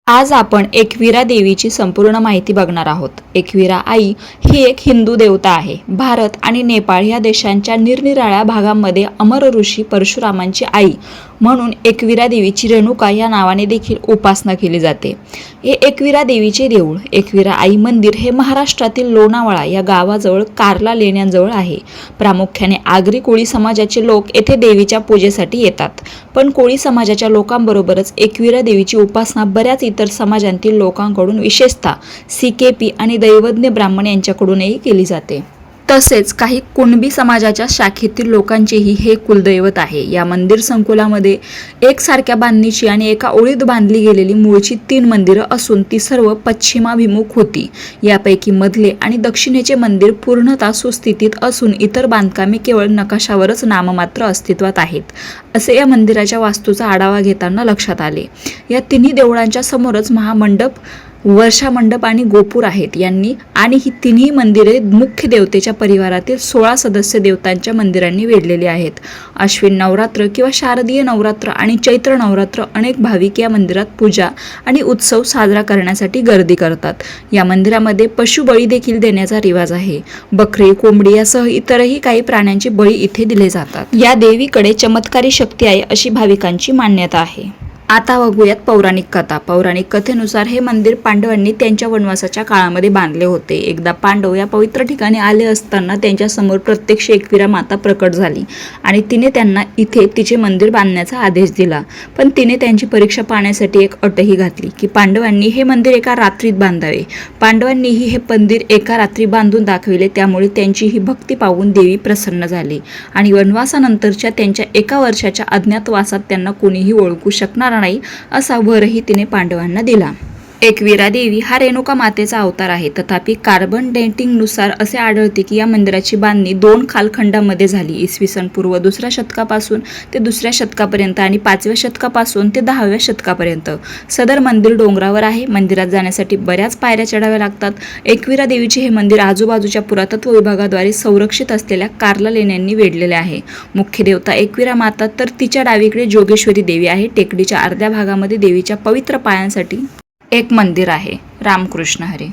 आज आपण एकविरा देवीची संपूर्ण माहिती बघणार आहोत। एकविरा आई ही एक हिंदू देवता आहे। भारत आणि नेपाळ या देशांच्या निरनिराळ्या भागांमध्ये अमर ऋषी परशुरामांची आई म्हणून एकविरा देवीची रेणुका या नावाने देखील उपासना केली जाते। हे एकविरा देवीचे देऊळ एकविरा आई मंदिर हे महाराष्ट्रातील लोणावळा या गावाजवळ कार्ला लेण्यांजवळ आहे। प्रामुख्याने आगरी कोळी समाजाचे लोक येथे देवीच्या पूजेसाठी येतात, पण कोळी समाजाच्या लोकांबरोबरच एकविरा देवीची उपासना बऱ्याच इतर समाजांतील लोकांकडून विशेषतः सीकेपी आणि दैवज्ञ ब्राह्मण यांच्याकडूनही केली जाते। तसेच काही कुणबी समाजाच्या शाखेतील लोकांचेही हे कुलदैवत आहे। या मंदिर संकुलामध्ये एकसारख्या बांधणीची आणि एका ओळीत बांधली गेलेली मूळची 3 मंदिरं असून ती सर्व पश्चिमाभिमुख होती। यापैकी मधले आणि दक्षिणेचे मंदिर पूर्णतः सुस्थितीत असून इतर बांधकामे केवळ नकाशावरच नाममात्र अस्तित्वात आहेत, असे या मंदिराच्या वास्तूचा आढावा घेताना लक्षात आले। या तिन्ही देवळांच्या समोरच महामंडप, वर्षा मंडप आणि गोपूर आहेत। आणि ही तिन्ही मंदिरे मुख्य देवतेच्या परिवारातील 16 सदस्य देवतांच्या मंदिरांनी वेढलेली आहेत। अश्विन नवरात्र किंवा शारदीय नवरात्र आणि चैत्र नवरात्र अनेक भाविक या मंदिरात पूजा आणि उत्सव साजरा करण्यासाठी गर्दी करतात। या मंदिरामध्ये पशुबळी देखील देण्याचा रिवाज आहे। बकरी, कोंबडी यासह इतरही काही प्राण्यांचे बळी इथे दिले जातात। या देवीकडे चमत्कारी शक्ती आहे अशी भाविकांची मान्यता आहे। आता बघूयात पौराणिक कथा। पौराणिक कथेनुसार हे मंदिर पांडवांनी त्यांच्या वनवासाच्या काळामध्ये बांधले होते। एकदा पांडव या पवित्र ठिकाणी आले असताना त्यांच्या समोर प्रत्यक्ष एकविरा माता प्रकट झाली आणि तिने त्यांना इथे तिचे मंदिर बांधण्याचा आदेश दिला। पण तिने त्यांची परीक्षा पाहण्यासाठी एक अटही घातली की पांडवांनी हे मंदिर एका रात्रीत बांधावे। पांडवांनीही हे मंदिर एका रात्री बांधून दाखविले, त्यामुळे त्यांची ही भक्ती पाहून देवी प्रसन्न झाली आणि वनवासानंतरच्या त्यांच्या 1 वर्षाच्या अज्ञातवासात त्यांना कोणीही ओळखू शकणार नाही असा वरही तिने पांडवांना दिला। एकविरा देवी हा रेणुका मातेचा अवतार आहे। तथापि कार्बन डेटिंग नुसार असे आढळते की या मंदिराची बांधणी 2 कालखंडामध्ये झाली। इसवी सन पूर्व 2ऱ्या शतकापासून ते 2ऱ्या शतकापर्यंत आणि 5व्या शतकापासून ते 10व्या शतकापर्यंत। सदर मंदिर डोंगरावर आहे। मंदिरात जाण्यासाठी बऱ्याच पायऱ्या चढाव्या लागतात। एकविरा देवीचे हे मंदिर आजूबाजूच्या पुरातत्व विभागाद्वारे संरक्षित असलेल्या कार्ला लेण्यांनी वेढलेले आहे। मुख्य देवता एकविरा माता तर तिच्या डावीकडे जोगेश्वरी देवी आहे। टेकडीच्या अर्ध्या भागामध्ये देवीच्या पवित्र पायांसाठी एक मंदिर आहे। रामकृष्ण हरी।